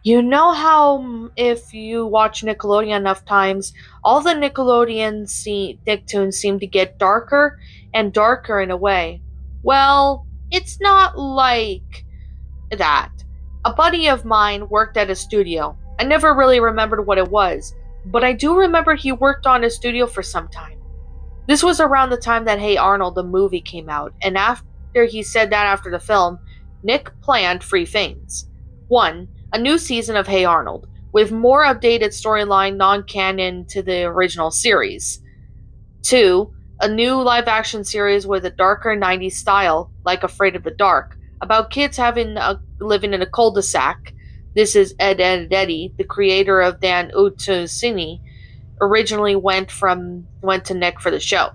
You know how if you watch Nickelodeon enough times, all the Nicktoons seem to get darker and darker in a way. Well, it's not like that. A buddy of mine worked at a studio. I never really remembered what it was, but I do remember he worked on a studio for some time. This was around the time that Hey Arnold, the movie, came out, and after he said that after the film, Nick planned three things. One, a new season of Hey Arnold, with more updated storyline non canon to the original series. Two, a new live action series with a darker 90s style, like Afraid of the Dark, about kids living in a cul de sac. This is Ed Eddie, the creator of Dan Utusini, originally went to Nick for the show.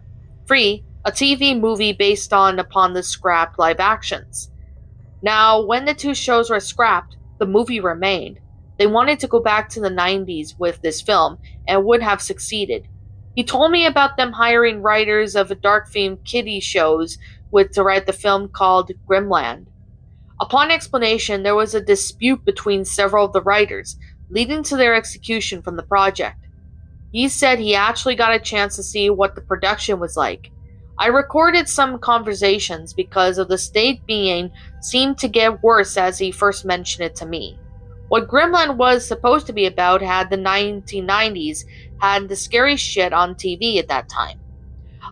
Three, a TV movie based upon the scrapped live actions. Now, when the two shows were scrapped, the movie remained. They wanted to go back to the 90s with this film and would have succeeded. He told me about them hiring writers of a dark themed kiddie shows to write the film called Grimmland. Upon explanation, there was a dispute between several of the writers, leading to their execution from the project. He said he actually got a chance to see what the production was like. I recorded some conversations because of the state being seemed to get worse as he first mentioned it to me. What Grimmland was supposed to be about had the 1990s had the scary shit on TV at that time.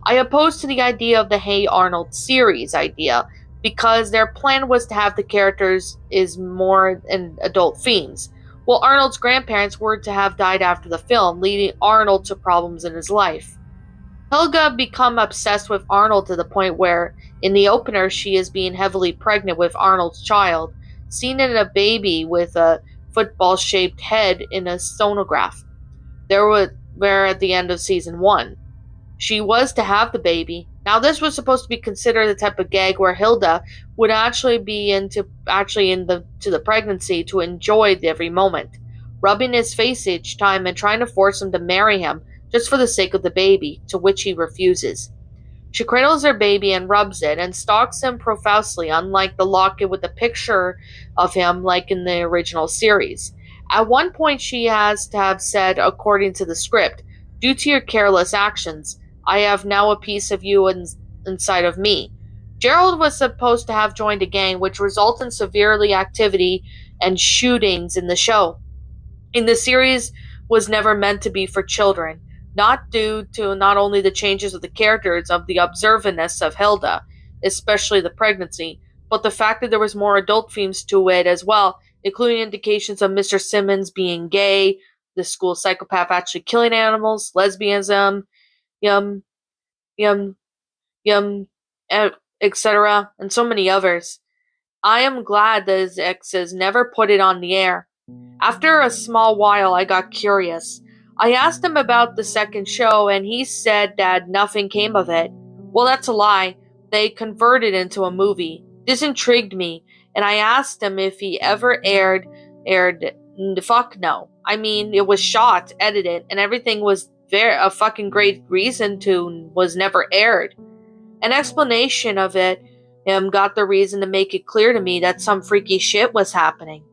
I opposed to the idea of the Hey Arnold series idea because their plan was to have the characters is more in adult themes. Well, Arnold's grandparents were to have died after the film, leading Arnold to problems in his life. Helga become obsessed with Arnold to the point where, in the opener, she is being heavily pregnant with Arnold's child, seen in a baby with a football-shaped head in a sonograph. There were at the end of season 1. She was to have the baby. Now this was supposed to be considered the type of gag where Hilda would actually be to the pregnancy to enjoy every moment, rubbing his face each time and trying to force him to marry him just for the sake of the baby, to which he refuses. She cradles her baby and rubs it and stalks him profusely, unlike the locket with the picture of him like in the original series. At one point she has to have said, according to the script, "Due to your careless actions, I have now a piece of you inside of me." Gerald was supposed to have joined a gang, which resulted in severely activity and shootings in the show. In the series was never meant to be for children, not due to not only the changes of the characters of the observantness of Hilda, especially the pregnancy, but the fact that there was more adult themes to it as well, including indications of Mr. Simmons being gay, the school psychopath actually killing animals, lesbianism, yum, yum, yum, etc., and so many others. I am glad that his exes never put it on the air. After a small while, I got curious. I asked him about the second show, and he said that nothing came of it. Well, that's a lie. They converted it into a movie. This intrigued me, and I asked him if he ever aired. Fuck no. I mean, it was shot, edited, and everything was a fucking great reason to was never aired. An explanation of it got the reason to make it clear to me that some freaky shit was happening.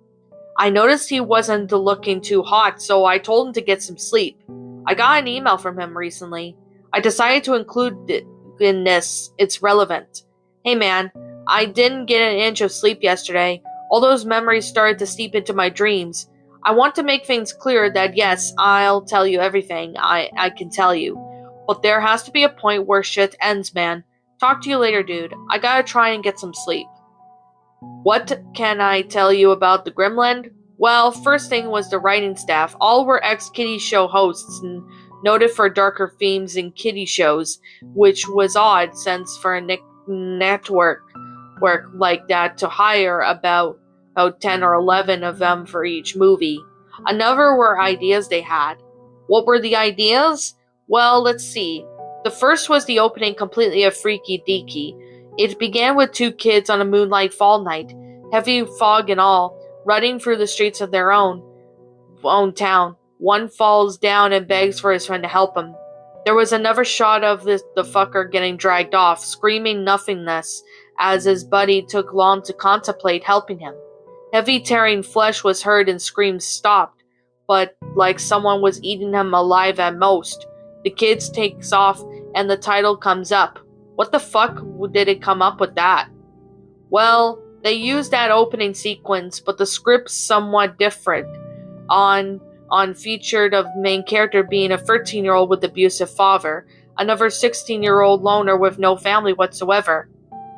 I noticed he wasn't looking too hot, so I told him to get some sleep. I got an email from him recently. I decided to include it in this. It's relevant. Hey man, I didn't get an inch of sleep yesterday. All those memories started to seep into my dreams. I want to make things clear that yes, I'll tell you everything I can tell you. But there has to be a point where shit ends, man. Talk to you later, dude. I gotta try and get some sleep. What can I tell you about the Grimmland? Well, first thing was the writing staff. All were ex-kiddie show hosts and noted for darker themes in kiddie shows, which was odd since for a network work like that to hire about 10 or 11 of them for each movie. Another were ideas they had. What were the ideas? Well, let's see. The first was the opening completely of Freaky Deaky. It began with two kids on a moonlight fall night, heavy fog and all, running through the streets of their own town. One falls down and begs for his friend to help him. There was another shot of the fucker getting dragged off, screaming nothingness, as his buddy took long to contemplate helping him. Heavy tearing flesh was heard and screams stopped, but like someone was eating him alive at most. The kids takes off and the title comes up. What the fuck did it come up with that? Well, they used that opening sequence, but the script's somewhat different. On on featured of main character being a 13-year-old with abusive father, another 16-year-old loner with no family whatsoever.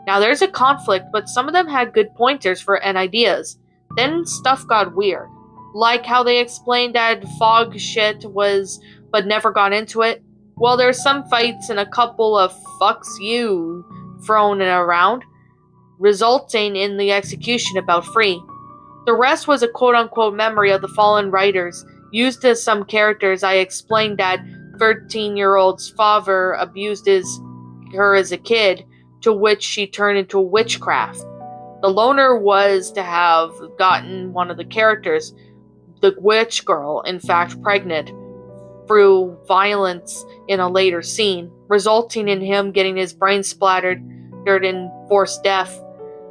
Now there's a conflict, but some of them had good pointers for and ideas. Then stuff got weird. Like how they explained that fog shit was but never got into it. Well, there's some fights and a couple of fucks you thrown around, resulting in the execution about free. The rest was a quote-unquote memory of the fallen writers. Used as some characters, I explained that 13-year-old's father abused her as a kid, to which she turned into witchcraft. The loner was to have gotten one of the characters, the witch girl, in fact pregnant, through violence in a later scene, resulting in him getting his brain splattered and forced death.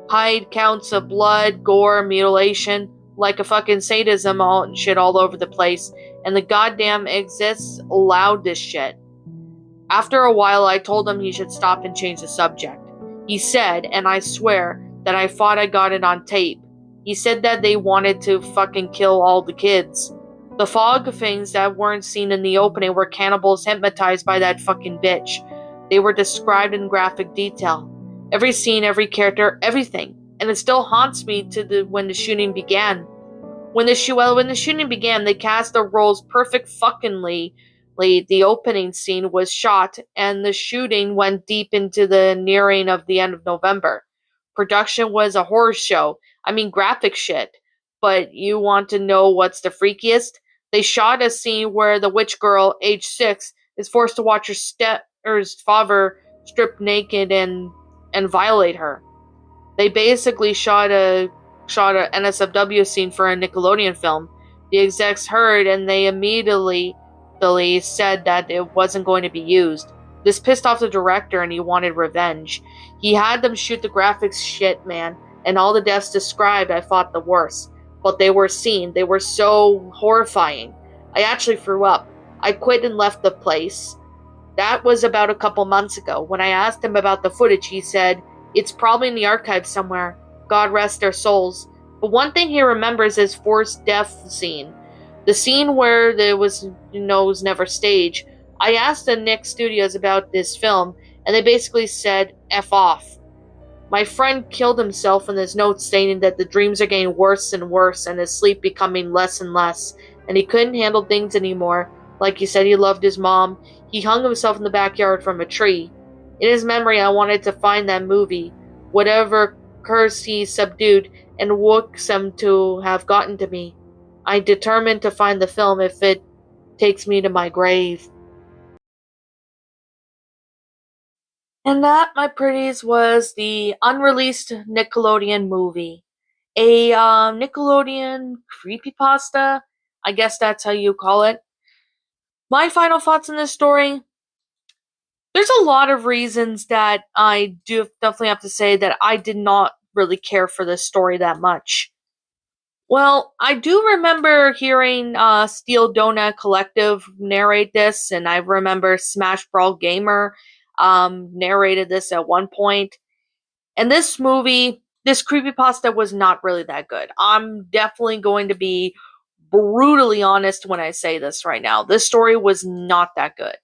Hide counts of blood, gore, mutilation, like a fucking sadism all shit all over the place, and the goddamn exists allowed this shit. After a while, I told him he should stop and change the subject. He said, and I swear, that I thought I got it on tape. He said that they wanted to fucking kill all the kids. The fog things that weren't seen in the opening were cannibals hypnotized by that fucking bitch. They were described in graphic detail. Every scene, every character, everything. And it still haunts me to when the shooting began. When the shooting began, they cast the roles perfect fuckingly. The opening scene was shot, and the shooting went deep into the nearing of the end of November. Production was a horror show. I mean, graphic shit. But you want to know what's the freakiest? They shot a scene where the witch girl, age 6, is forced to watch her father stripped naked and violate her. They basically shot a NSFW scene for a Nickelodeon film. The execs heard and they immediately said that it wasn't going to be used. This pissed off the director and he wanted revenge. He had them shoot the graphics shit, man, and all the deaths described I thought the worst. But they were seen. They were so horrifying. I actually threw up. I quit and left the place. That was about a couple months ago. When I asked him about the footage, he said, "It's probably in the archives somewhere. God rest their souls." But one thing he remembers is forced death scene. The scene where there was never staged. I asked the Nick Studios about this film, and they basically said, "F off." My friend killed himself in his notes stating that the dreams are getting worse and worse and his sleep becoming less and less, and he couldn't handle things anymore. Like he said, he loved his mom. He hung himself in the backyard from a tree. In his memory, I wanted to find that movie, whatever curse he subdued, and woke him to have gotten to me. I determined to find the film if it takes me to my grave. And that, my pretties, was the unreleased Nickelodeon movie. A Nickelodeon creepypasta? I guess that's how you call it. My final thoughts on this story. There's a lot of reasons that I do definitely have to say that I did not really care for this story that much. Well, I do remember hearing Steel Donut Collective narrate this, and I remember Smash Brawl Gamer narrated this at one point. And this movie, this creepypasta was not really that good. I'm definitely going to be brutally honest when I say this right now. This story was not that good.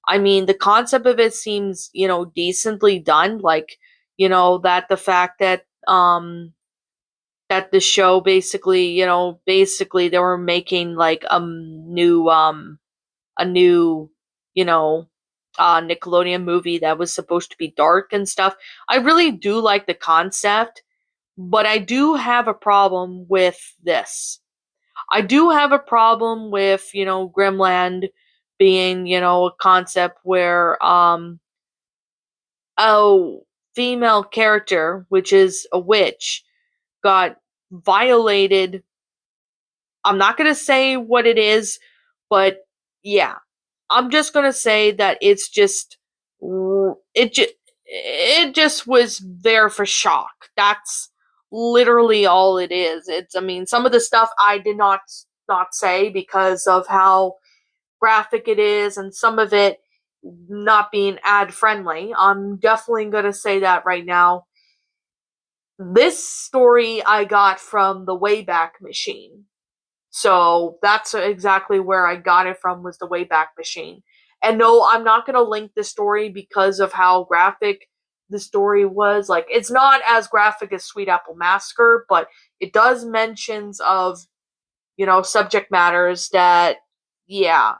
I mean, the concept of it seems, decently done. Like, that the fact that the show basically, basically they were making like a new, you know, Nickelodeon movie that was supposed to be dark and stuff. I really do like the concept, but I do have a problem with this. I do have a problem with, Grimmland being, a concept where a female character, which is a witch, got violated. I'm not going to say what it is, but yeah. I'm just going to say that it's just it just was there for shock. That's literally all it is. It's, I mean, some of the stuff I did not say because of how graphic it is, and some of it not being ad friendly. I'm definitely going to say that right now. This story I got from the Wayback Machine. So that's exactly where I got it from, was the Wayback Machine. And no, I'm not going to link the story because of how graphic the story was. Like, it's not as graphic as Sweet Apple Massacre, but it does mentions of, subject matters that, yeah,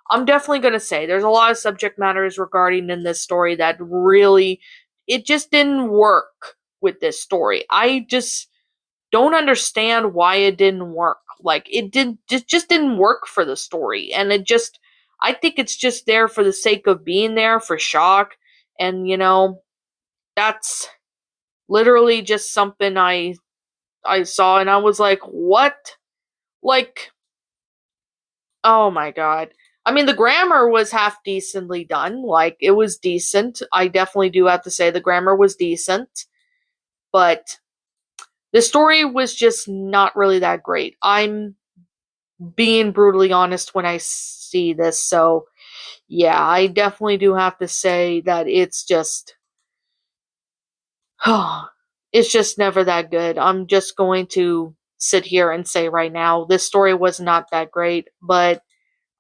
I'm definitely going to say there's a lot of subject matters regarding in this story that really, it just didn't work with this story. I just don't understand why it didn't work. Like, just didn't work for the story, and I think it's just there for the sake of being there for shock, and that's literally just something I saw and I was like, what? Like, oh my god. I mean, the grammar was half decently done. Like, it was decent. I definitely do have to say the grammar was decent, but the story was just not really that great. I'm being brutally honest when I see this. So, yeah, I definitely do have to say that it's just, it's just never that good. I'm just going to sit here and say right now, this story was not that great, but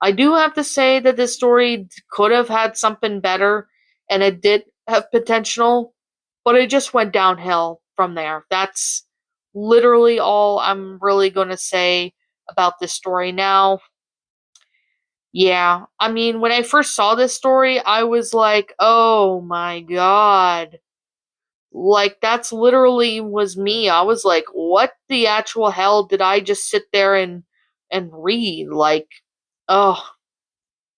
I do have to say that this story could have had something better, and it did have potential, but it just went downhill from there. That's literally all I'm really going to say about this story now. Yeah, I mean, when I first saw this story, I was like, oh my god. Like, that's literally was me. I was like, what the actual hell did I just sit there and read? Like, oh,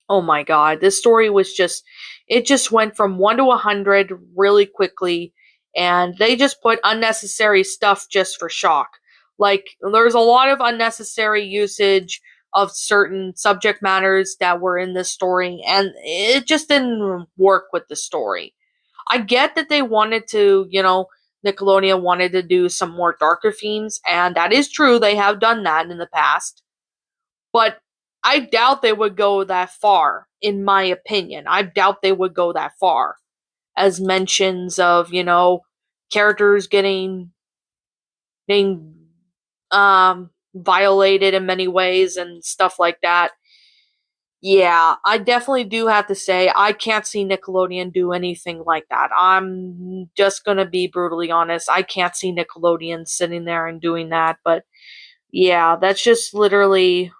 oh my god. This story was just, it just went from 1 to 100 really quickly, and they just put unnecessary stuff just for shock. Like, there's a lot of unnecessary usage of certain subject matters that were in this story, and it just didn't work with the story. I get that they wanted to, Nickelodeon wanted to do some more darker themes, and that is true. They have done that in the past. But I doubt they would go that far, in my opinion. I doubt they would go that far. As mentions of, characters getting violated in many ways and stuff like that. Yeah, I definitely do have to say I can't see Nickelodeon do anything like that. I'm just gonna be brutally honest. I can't see Nickelodeon sitting there and doing that, but yeah, that's just literally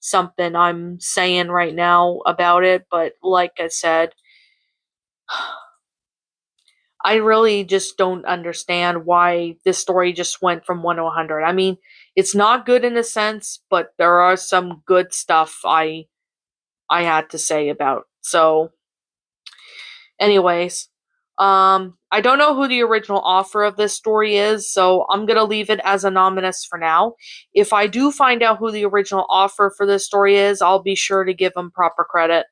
something I'm saying right now about it, but like I said, I really just don't understand why this story just went from 1 to 100. I mean, it's not good in a sense, but there are some good stuff I had to say about. So, anyways, I don't know who the original author of this story is, so I'm gonna leave it as anonymous for now. If I do find out who the original author for this story is, I'll be sure to give him proper credit.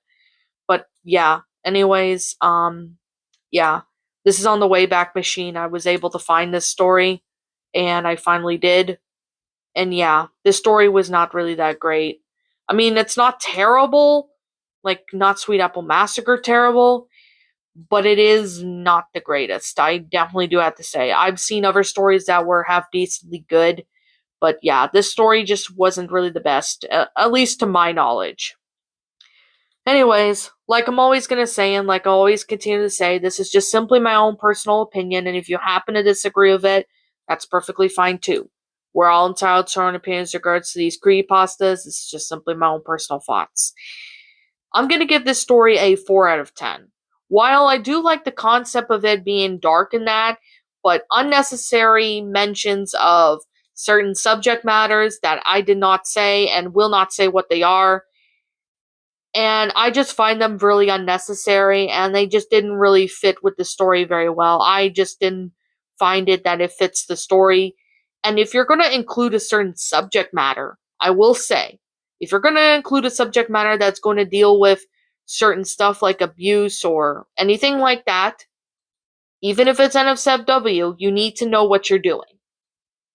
But yeah, anyways, yeah, this is on the Wayback Machine. I was able to find this story, and I finally did. And yeah, this story was not really that great. I mean, it's not terrible, like not Sweet Apple Massacre terrible, but it is not the greatest. I definitely do have to say. I've seen other stories that were half decently good, but yeah, this story just wasn't really the best, at least to my knowledge. Anyways, like I'm always gonna say, and like I always continue to say, this is just simply my own personal opinion, and if you happen to disagree with it, that's perfectly fine too. We're all entitled to our own opinions in regards to these creepypastas. This is just simply my own personal thoughts. I'm gonna give this story a 4 out of 10. While I do like the concept of it being dark in that, but unnecessary mentions of certain subject matters that I did not say and will not say what they are, and I just find them really unnecessary, and they just didn't really fit with the story very well. I just didn't find it that it fits the story. And if you're going to include a certain subject matter, I will say, if you're going to include a subject matter that's going to deal with certain stuff like abuse or anything like that, even if it's NSFW, you need to know what you're doing.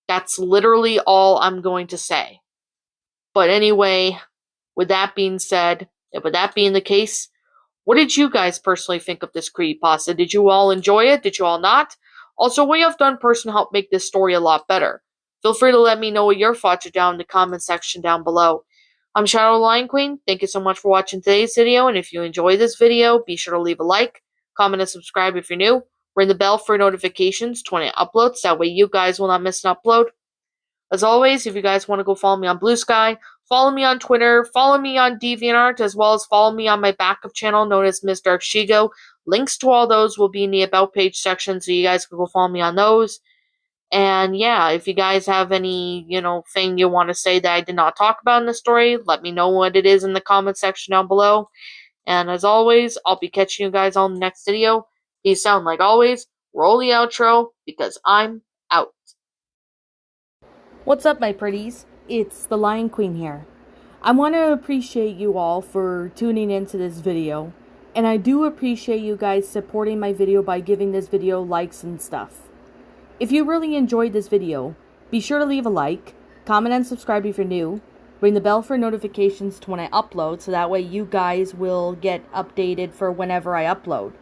That's literally all I'm going to say. But anyway, with that being said, with that being the case, what did you guys personally think of this creepypasta? Did you all enjoy it? Did you all not? Also, what you have done personally help make this story a lot better. Feel free to let me know what your thoughts are down in the comment section down below. I'm Shadow Lion Queen. Thank you so much for watching today's video, and if you enjoyed this video, be sure to leave a like, comment, and subscribe if you're new. Ring the bell for notifications to when I upload, so that way you guys will not miss an upload. As always, if you guys want to go follow me on Blue Sky, follow me on Twitter, follow me on DeviantArt, as well as follow me on my backup channel known as Ms. Dark Shigo. Links to all those will be in the About page section, so you guys can go follow me on those. And yeah, if you guys have any, thing you want to say that I did not talk about in the story, let me know what it is in the comment section down below. And as always, I'll be catching you guys on the next video. Peace out, and like always, roll the outro, because I'm out. What's up, my pretties? It's the Lion Queen here. I want to appreciate you all for tuning into this video, and I do appreciate you guys supporting my video by giving this video likes and stuff. If you really enjoyed this video, be sure to leave a like, comment and subscribe if you're new, ring the bell for notifications to when I upload so that way you guys will get updated for whenever I upload.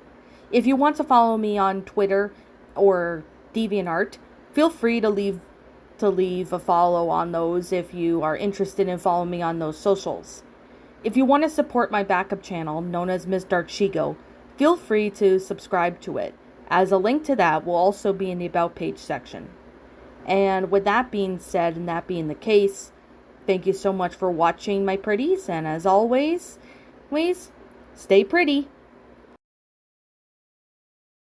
If you want to follow me on Twitter or DeviantArt, feel free to leave a follow on those if you are interested in following me on those socials. If you want to support my backup channel, known as Ms. Dark Shigo, feel free to subscribe to it, as a link to that will also be in the About page section. And with that being said, and that being the case, thank you so much for watching, my pretties, and as always, please stay pretty.